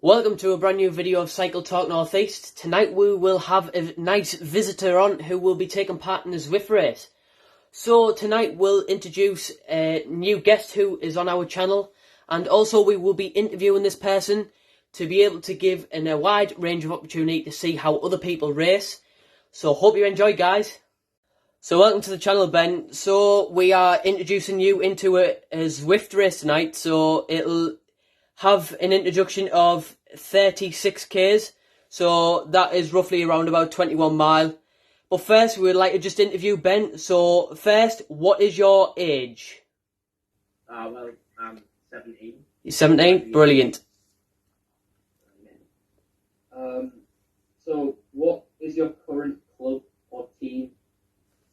Welcome to a brand new video of Cycle Talk Northeast. Tonight we will have a nice visitor on who will be taking part in the Zwift race. So tonight we'll introduce a new guest who is on our channel, and also we will be interviewing this person to be able to give a wide range of opportunity to see how other people race. So hope you enjoy, guys. So welcome to the channel, Ben. So we are introducing you into a Zwift race tonight. So it'll have an introduction of 36k's, so that is roughly around about 21 mile. But first, we would like to just interview Ben. So first, what is your age? Well, I'm 17. You're 17? Brilliant. So what is your current club or team?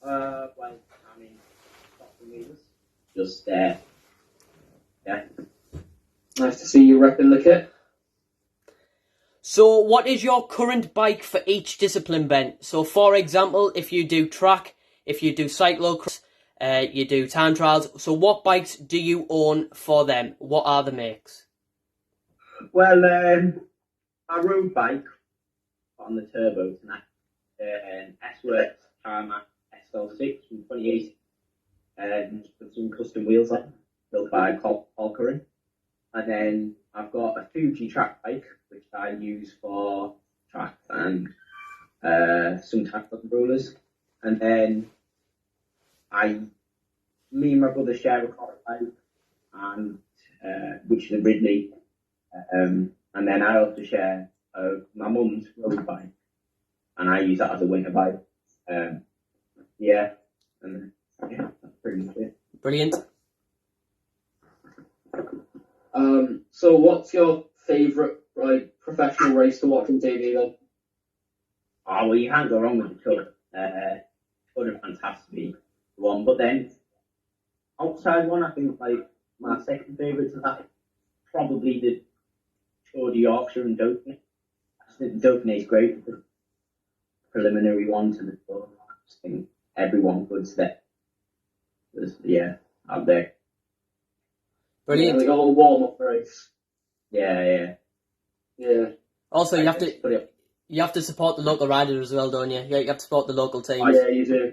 Well, I'm in Stockton Wheelers. Just, yeah. Nice to see you repping the kit. So what is your current bike for each discipline, Ben? So for example, if you do track, if you do cyclocross, you do time trials, so what bikes do you own for them? What are the makes? Well, my road bike on the turbo tonight, S-Works Tarmac SL6 from 28, with some custom wheels on, built by Kilcullen. And then I've got a Fuji track bike, which I use for track and some tackle rollers. And then me and my brother share a car bike, and which is a Ridley. And then I also share my mum's road bike, and I use that as a winter bike. Yeah, that's pretty much it. Brilliant. So what's your favourite professional race to watch on TV then? Oh, well, you can't go wrong with the Tour. Tour de France has to be the one. But then, outside one, I think my second favourite is that probably the Tour de Yorkshire and Dauphiné. I just think the Dauphiné is great. The preliminary one to the Tour. I just think everyone could step. Out there. Brilliant. Yeah, like a little warm-up race. Yeah. Also, you have to support the local riders as well, don't you? Yeah, you have to support the local teams. Oh yeah, you do.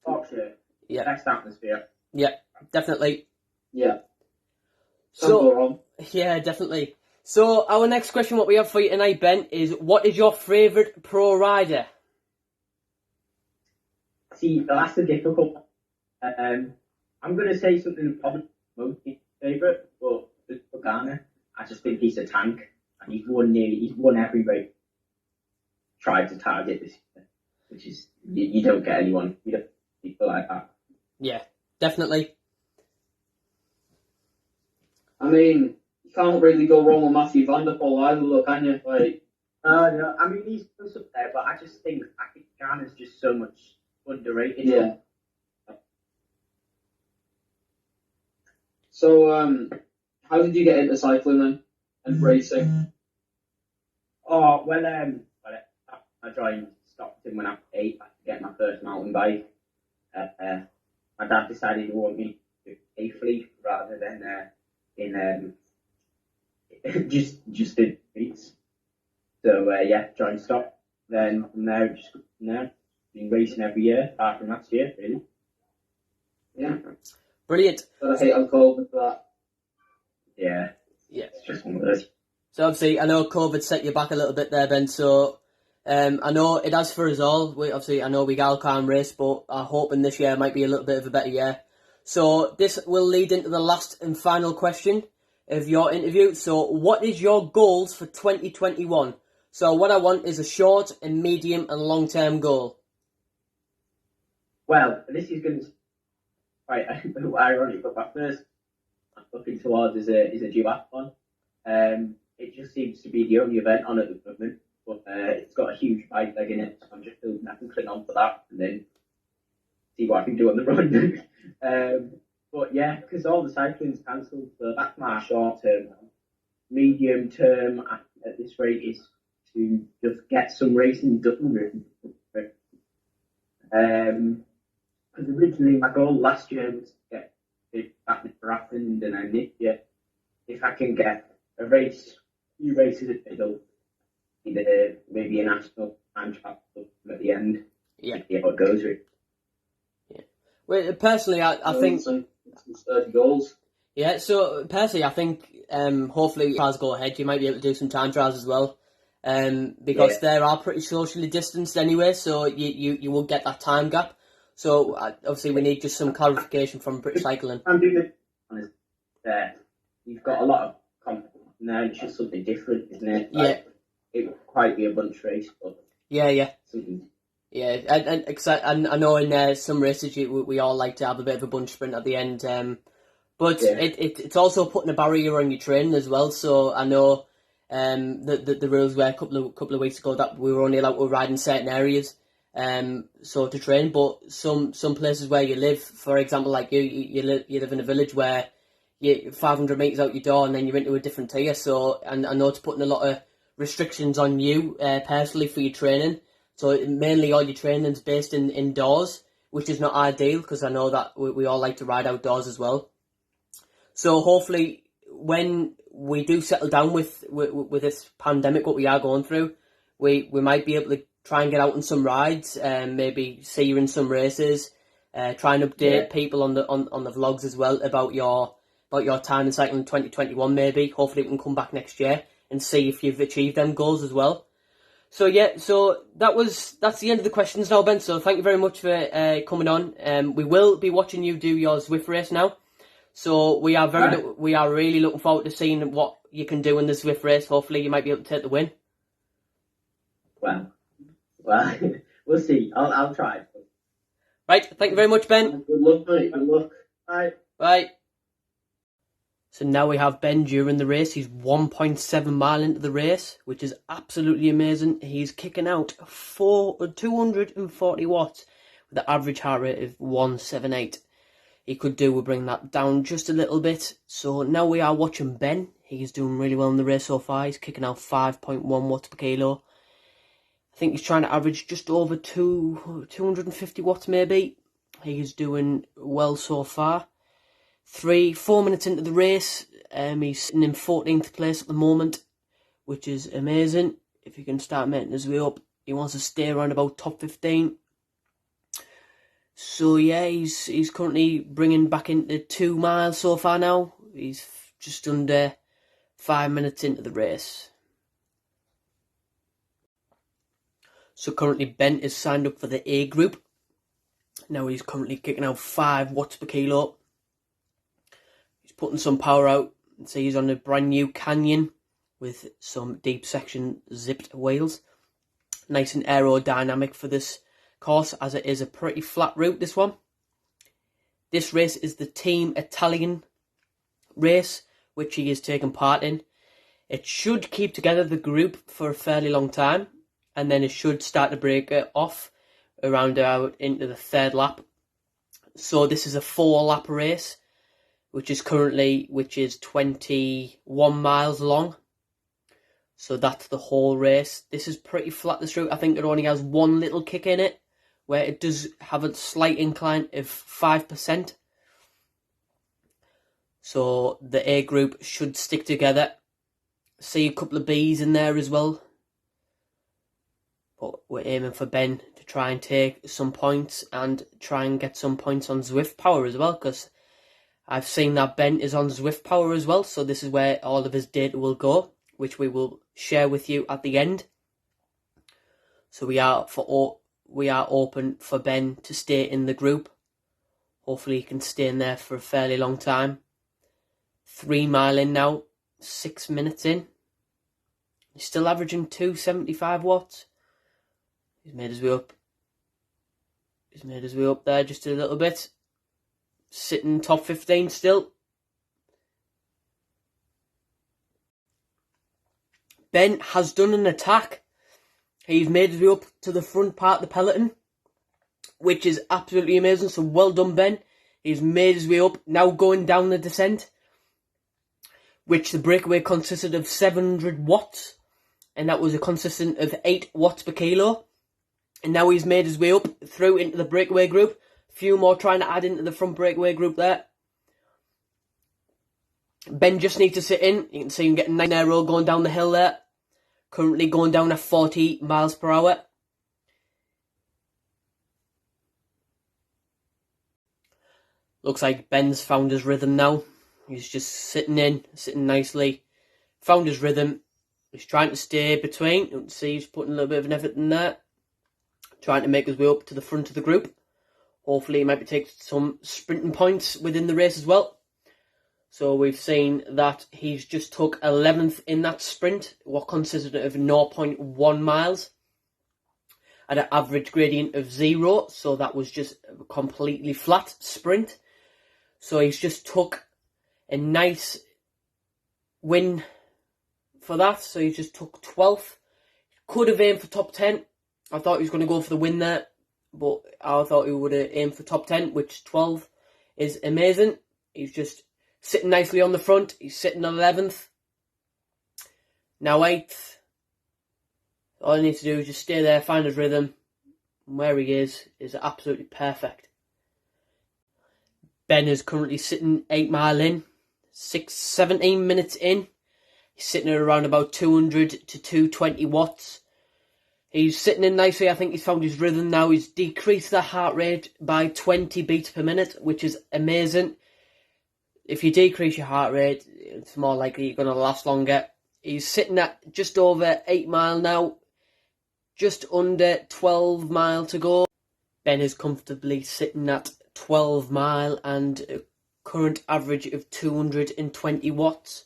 Yorkshire. Yeah. Best atmosphere. Yeah, definitely. Yeah. So, Can't go wrong. yeah, definitely. So our next question, what we have for you tonight, Ben, is what is your favourite pro rider? See, that's a difficult one. I'm going to say something probably most favourite, but Ghana. I just think he's a tank, and he's won every race. Tried to target this year, which is you don't get anyone, you don't get people like that. Yeah, definitely. I mean, you can't really go wrong with Matthew Van Der Poel either, though, can you? No, I mean he's close up there, but I think Ghana's just so much underrated. Yeah. So, how did you get into cycling then, and racing? Oh, well, I joined Stockton when I was 8 to get my first mountain bike. My dad decided he wanted me to a fleet rather than in just in streets. So joined Stock. Then from there, been racing every year, apart from last year, really. Yeah. Brilliant. But I hate on COVID for that. Yeah. It's just one of those. So obviously, I know COVID set you back a little bit there, Ben. So I know it has for us all. I know we all can't race, but I'm hoping this year might be a little bit of a better year. So this will lead into the last and final question of your interview. So what is your goals for 2021? So what I want is a short and medium and long-term goal. Well, this is going to quite ironic, but my first I'm looking towards is a duathlon. It just seems to be the only event on at the moment, but it's got a huge bike leg in it, so I'm just building that and cling on for that, and then see what I can do on the run. But yeah, because all the cycling's cancelled, so that's my short term. Medium term at this rate is to just get some racing done. Because originally my goal last year was to get it back for Athens, and then this year, if I can get a race few races in the middle, maybe a national time trial at the end. Yeah. See how it goes. Really. Yeah. Well, personally, I think some 30 goals. Yeah, so personally, I think hopefully trials go ahead. You might be able to do some time trials as well, because they are pretty socially distanced anyway. So you will get that time gap. So obviously, we need just some clarification from British Cycling. I'm doing it honest. You've got a lot of confidence now. It's just something different, isn't it? Like, it would quite be a bunch race, but something. Yeah, and I know in some races we all like to have a bit of a bunch sprint at the end. But it's also putting a barrier on your training as well. So I know the rules were a couple of weeks ago that we were only allowed to ride in certain areas so to train. But some places where you live, for example, like you live in a village where you're 500 metres out your door and then you're into a different tier. So and I know it's putting a lot of restrictions on you personally for your training. So mainly all your training's based indoors, which is not ideal because I know that we all like to ride outdoors as well. So hopefully, when we do settle down with this pandemic, what we are going through, we might be able to try and get out on some rides, maybe see you in some races, try and update people on the vlogs as well about your time in cycling 2021. Maybe hopefully we can come back next year and see if you've achieved them goals as well. So that's the end of the questions now, Ben. So thank you very much for coming on. We will be watching you do your Zwift race now. So we are really looking forward to seeing what you can do in the Zwift race. Hopefully you might be able to take the win. Well, we'll see. I'll try. Right, thank you very much, Ben. Good luck, mate. Good luck. Bye. Bye. So now we have Ben during the race. He's 1.7 mile into the race, which is absolutely amazing. He's kicking out 240 watts with an average heart rate of 178. He could do with bringing that down just a little bit. So now we are watching Ben. He's doing really well in the race so far. He's kicking out 5.1 watts per kilo. I think he's trying to average just over 250 watts maybe. He's doing well so far. 4 minutes into the race, he's sitting in 14th place at the moment, which is amazing. If he can start making his way up, he wants to stay around about top 15. So yeah, he's currently bringing back into 2 miles so far now. He's just under 5 minutes into the race. So currently Ben is signed up for the A group. Now he's currently kicking out 5 watts per kilo. He's putting some power out. So he's on a brand new Canyon with some deep section zipped wheels. Nice and aerodynamic for this course, as it is a pretty flat route, this one. This race is the Team Italian race, which he is taking part in. It should keep together the group for a fairly long time, and then it should start to break it off around out into the 3rd lap. So this is a 4-lap race, which is 21 miles long. So that's the whole race. This is pretty flat, this route. I think it only has one little kick in it, where it does have a slight incline of 5%. So the A group should stick together. See a couple of Bs in there as well. But we're aiming for Ben to try and take some points and try and get some points on Zwift Power as well, because I've seen that Ben is on Zwift Power as well. So this is where all of his data will go, which we will share with you at the end. So we are open for Ben to stay in the group. Hopefully he can stay in there for a fairly long time. 3 mile in now, 6 minutes in. He's still averaging 275 watts. He's made his way up. He's made his way up there just a little bit. Sitting top 15 still. Ben has done an attack. He's made his way up to the front part of the peloton, which is absolutely amazing. So well done, Ben. He's made his way up. Now going down the descent, which the breakaway consisted of 700 watts. And that was a consistent of 8 watts per kilo. And now he's made his way up through into the breakaway group. A few more trying to add into the front breakaway group there. Ben just needs to sit in. You can see him getting nice narrow going down the hill there. Currently going down at 40 miles per hour. Looks like Ben's found his rhythm now. He's just sitting nicely. Found his rhythm. He's trying to stay between. You can see he's putting a little bit of an effort in there. Trying to make his way up to the front of the group. Hopefully he might be taking some sprinting points within the race as well. So we've seen that he's just took 11th in that sprint, what consisted of 0.1 miles at an average gradient of 0. So that was just a completely flat sprint. So he's just took a nice win for that. So he just took 12th. Could have aimed for top 10. I thought he was going to go for the win there, but I thought he would have aimed for top 10, which 12 is amazing. He's just sitting nicely on the front. He's sitting on 11th. Now 8th. All he needs to do is just stay there, find his rhythm. And where he is absolutely perfect. Ben is currently sitting 8 mile in. 17 minutes in. He's sitting at around about 200 to 220 watts. He's sitting in nicely. I think he's found his rhythm now. He's decreased the heart rate by 20 beats per minute, which is amazing. If you decrease your heart rate, it's more likely you're going to last longer. He's sitting at just over 8 mile now. Just under 12 mile to go. Ben is comfortably sitting at 12 mile and a current average of 220 watts.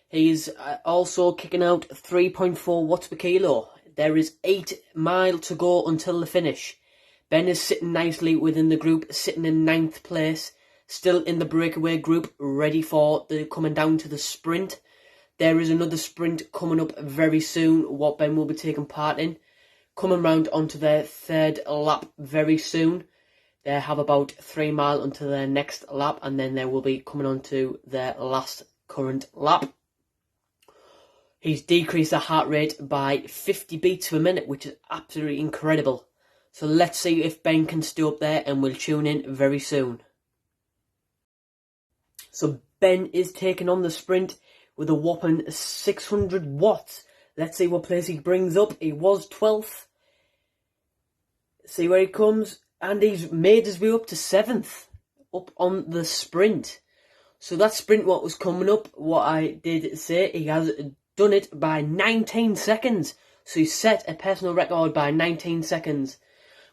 He's also kicking out 3.4 watts per kilo. There is 8 mile to go until the finish. Ben is sitting nicely within the group, sitting in 9th place. Still in the breakaway group, ready for the coming down to the sprint. There is another sprint coming up very soon, what Ben will be taking part in. Coming round onto their 3rd lap very soon. They have about 3 mile until their next lap, and then they will be coming on to their last current lap. He's decreased the heart rate by 50 beats per minute, which is absolutely incredible. So let's see if Ben can stay up there, and we'll tune in very soon. So Ben is taking on the sprint with a whopping 600 watts. Let's see what place he brings up. He was 12th. See where he comes. And he's made his way up to 7th. Up on the sprint. So that sprint what was coming up, what I did say, he has done it by 19 seconds. So he set a personal record by 19 seconds.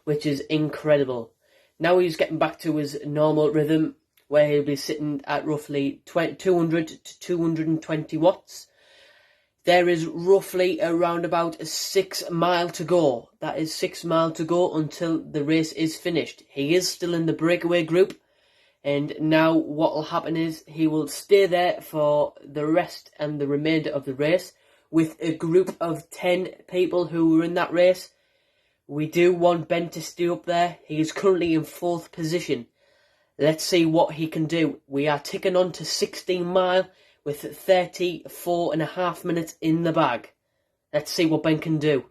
Which is incredible. Now he's getting back to his normal rhythm, where he'll be sitting at roughly 200 to 220 watts. There is roughly around about 6 mile to go. That is 6 mile to go until the race is finished. He is still in the breakaway group. And now what will happen is he will stay there for the rest and the remainder of the race with a group of 10 people who were in that race. We do want Ben to stay up there. He is currently in 4th position. Let's see what he can do. We are ticking on to 16 mile with 34.5 minutes in the bag. Let's see what Ben can do.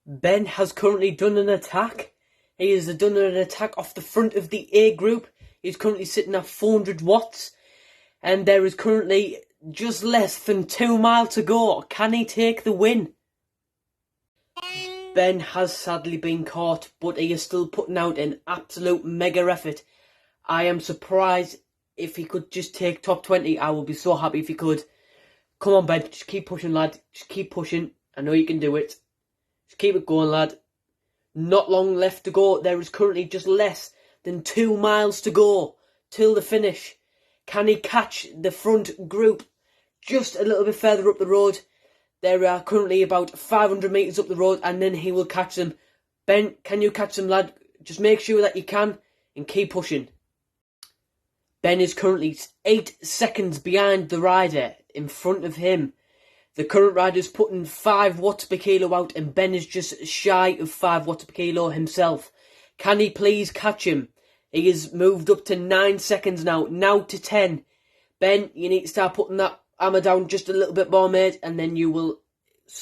Ben has currently done an attack. He has done an attack off the front of the A group. He's currently sitting at 400 watts. And there is currently just less than 2 mile to go. Can he take the win? Ben has sadly been caught, but he is still putting out an absolute mega effort. I am surprised if he could just take top 20. I would be so happy if he could. Come on, Ben. Just keep pushing, lad. Just keep pushing. I know you can do it. Just keep it going, lad. Not long left to go. There is currently just less than 2 miles to go till the finish. Can he catch the front group just a little bit further up the road? There are currently about 500 metres up the road, and then he will catch them. Ben, can you catch them, lad? Just make sure that you can and keep pushing. Ben is currently 8 seconds behind the rider in front of him. The current rider is putting 5 watts per kilo out, and Ben is just shy of 5 watts per kilo himself. Can he please catch him? He has moved up to 9 seconds now. Now to 10. Ben, you need to start putting that hammer down just a little bit more, mate, and then you will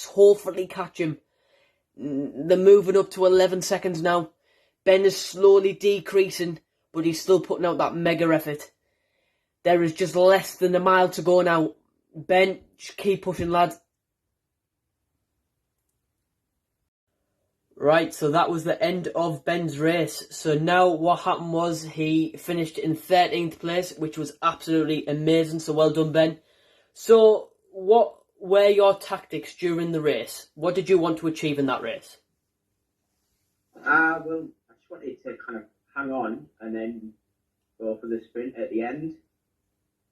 hopefully catch him. They're moving up to 11 seconds now. Ben is slowly decreasing, but he's still putting out that mega effort. There is just less than a mile to go now. Ben, just keep pushing, lad. Right, so that was the end of Ben's race. So now what happened was he finished in 13th place, which was absolutely amazing. So well done, Ben. So what were your tactics during the race? What did you want to achieve in that race? Well, I just wanted to kind of hang on and then go for the sprint at the end.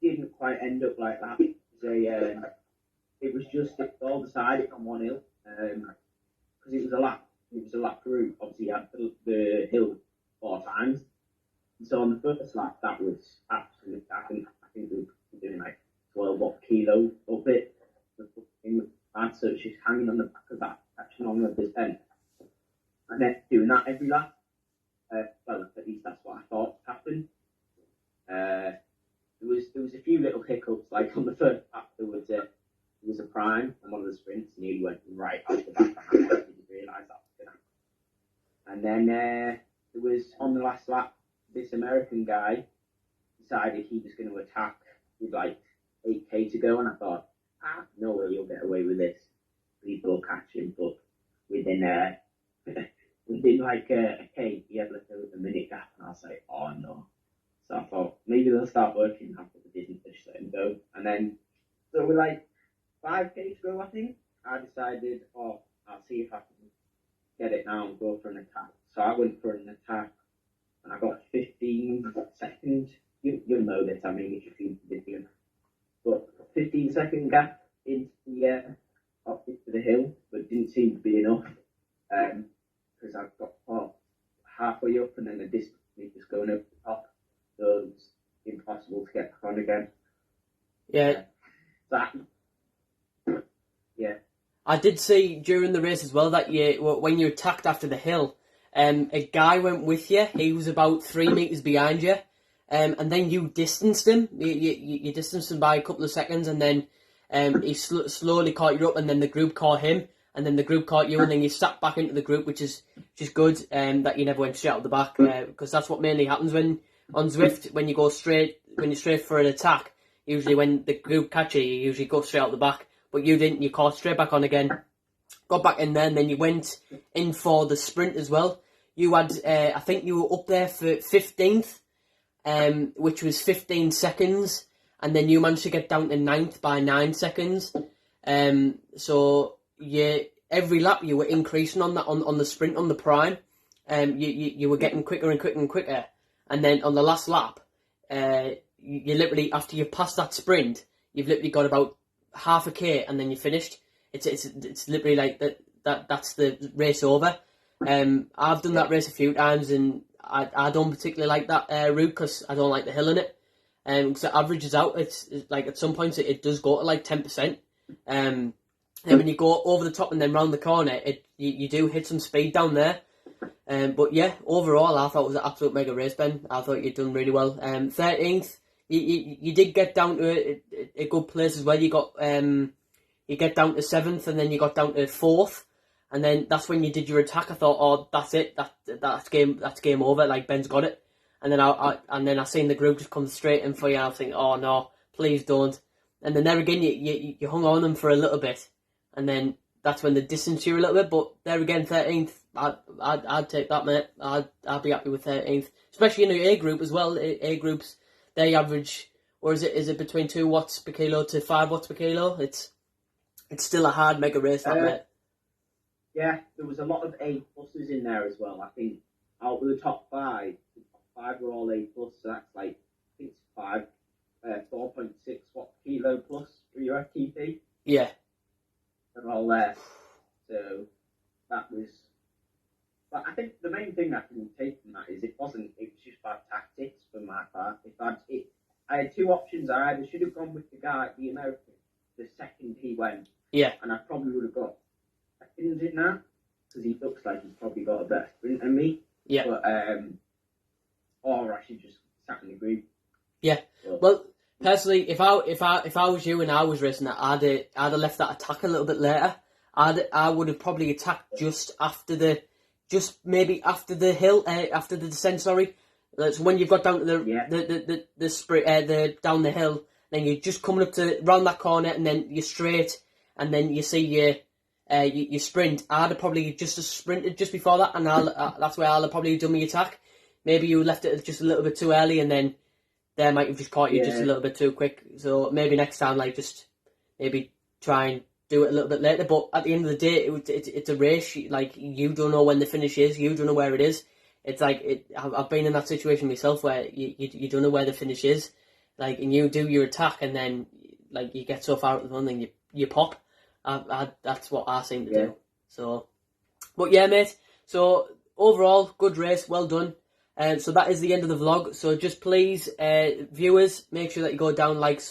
Didn't quite end up like that. It was just all decided on one hill because it was a lap. It was a lap route. Obviously, you had the hill 4 times. And so on the first lap, that was absolutely. I think we were doing like 12 kilo up it. The thing was bad, so it's just hanging on the back of that, catching on with this end, and then doing that every lap. Well, at least that's what I thought happened. There was a few little hiccups, like on the first lap there was a prime on one of the sprints, and he went right off the back. I didn't realise that was going to happen. And then there was on the last lap, this American guy decided he was going to attack with like 8k to go, and I thought, no way you'll get away with this. Please will catch him, but within like a K, he had like a minute gap, and I was like, oh no. So I thought maybe they'll start working now, but they didn't. They just let him go. And then, so with like 5k to go, I think, I decided, I'll see if I can get it now and go for an attack. So I went for an attack, and I got 15 seconds. You'll know this, I mean, if you've seen the video. But 15-second gap into the up into the hill, but didn't seem to be enough because I got halfway up, and then the distance just going over the top. So it was impossible to get back on again. Yeah. Yeah. I did see during the race as well that when you attacked after the hill, a guy went with you. He was about 3 meters behind you, and then you distanced him. You distanced him by a couple of seconds, and then he slowly caught you up, and then the group caught him, and then the group caught you, and then you sat back into the group, which is just good. That you never went straight out the back, because that's what mainly happens when on Zwift, when you're straight for an attack. Usually when the group catch you, you usually go straight out the back. But you didn't, you caught straight back on again. Got back in there, and then you went in for the sprint as well. You had, I think you were up there for 15th, which was 15 seconds. And then you managed to get down to 9th by 9 seconds. So every lap you were increasing on that, on the sprint, on the prime. You were getting quicker and quicker and quicker. And then on the last lap, you literally, after you passed that sprint, you've literally got about half a K, and then you finished. It's literally like that's the race over. I've done that race a few times, and I don't particularly like that route because I don't like the hill in it. Because it averages out. It's like at some points it does go to like 10%. And when you go over the top and then round the corner, you do hit some speed down there. But yeah, overall, I thought it was an absolute mega race, Ben. I thought you'd done really well. 13th, you did get down to a good place as well. You got you get down to 7th, and then you got down to 4th, and then that's when you did your attack. I thought, oh, that's it. That's game over. Like, Ben's got it. And then I seen the group just come straight in for you. And I was thinking, oh no, please don't. And then there again, you hung on them for a little bit, and then that's when they distanced you a little bit. But there again, 13th. I'd take that, mate. I'd be happy with 13th, especially in the A group as well. A groups, they average, or is it between 2 watts per kilo to 5 watts per kilo? It's still a hard mega race, that, mate. Yeah, there was a lot of A pluses in there as well. I think out of the top 5 were all A plus, so that's like, I think it's 4.6 watt per kilo plus for your FTP. Yeah, they're all there. So that was. But I think the main thing I can take from that is it was just bad tactics for my part. I had 2 options. I either should have gone with the American, the second he went. Yeah. And I probably would have got seconds in that, because he looks like he's probably got a better sprint than me. Yeah. But, or I should just sat in the group. Yeah. But, well, personally, if I was you and I was racing that, I'd have left that attack a little bit later. I would have probably attacked just maybe after the hill, after the descent, sorry. So when you've got down to the sprint, down the hill, then you're just coming up to round that corner, and then you're straight, and then you see you sprint. I'd have probably just sprinted just before that, and that's where I'll have probably done my attack. Maybe you left it just a little bit too early, and then they might have just caught you just a little bit too quick. So maybe next time, like, just maybe try and do it a little bit later. But at the end of the day, it's a race. Like, you don't know when the finish is. You don't know where it is. It's like I've been in that situation myself where you don't know where the finish is. Like, and you do your attack, and then like you get so far out of the run, then you pop. That's what I seem to do. So, but yeah, mate. So overall, good race. Well done. So that is the end of the vlog. So just please, viewers, make sure that you go down, like,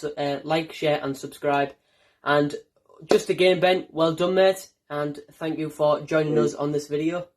share, and subscribe. And just again, Ben, well done, mate, and thank you for joining us on this video.